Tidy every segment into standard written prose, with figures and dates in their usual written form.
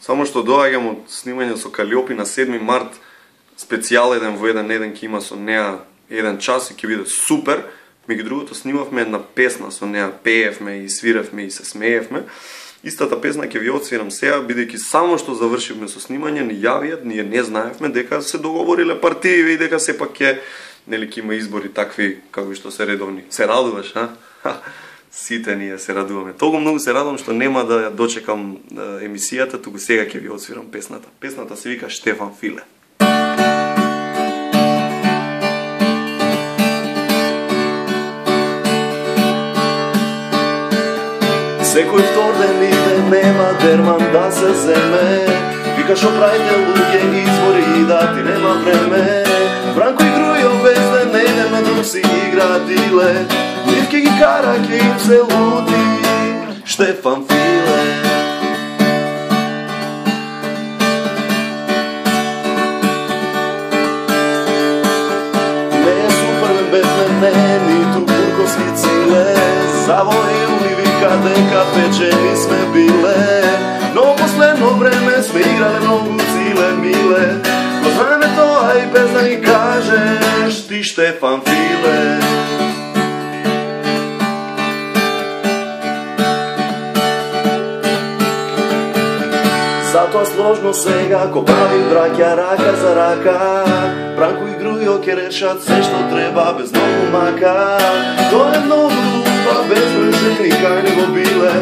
Само што доаѓам од снимање со Калиопи на 7 март, специјал еден во еден ќе има со неа 1 час и ќе биде супер. Меѓу другото снимавме една песна со неа, пеевме и свиревме и се смеевме. Истата песна ќе ви отсвирам сега, бидејќи само што завршивме со снимање, ни јавиат, ние не знаевме дека се договориле партиите и дека сепак ќе има избори такви како што се редовни. Се радуваш, а? Сите ние се радуваме. Толку многу се радувам што нема да ја дочекам емисијата, туку сега ќе ви отсвирам песната. Песната се вика Штефан Филе. Секој вторден иде, нема дерман да се земе. Вика шо правите луѓе избори и да ти нема време. Бранко и Грујо без ден еден на друг си игра диле. Ливке ги кара, ке им се луди Штефан Филе. Не е супермен Бетмен, не, ниту бурковски циле. Завоил ми вика дека печени сме биле. Но последно време сме играле многу циле миле. Но знаеме тоа и без да ни кажеш ти Штефан Филе. Затоа сложно сега, ко прави браќа рака за рака. Бранко и Грујо ќе решат се што треба без многу мака. Тоа е многу лупа, без број кај него биле.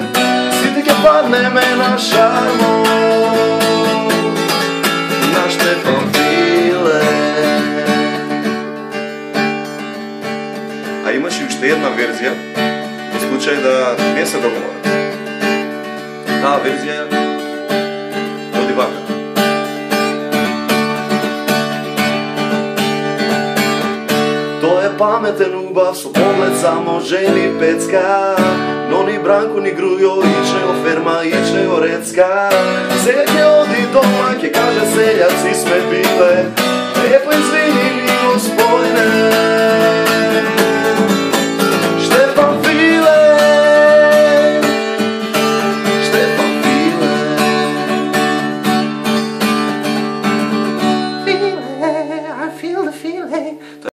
Сите ќе паднеме на шармо на Штефан Филе. А имаше уште една верзија, во случај да не се договорат. Таа верзија оди вака. Тој е паметен, убав, со поглед само жени пецка. Но ни Бранко, ни Грујо, иче го ферма, иче го рецка. Сега ќе оди дома, ќе каже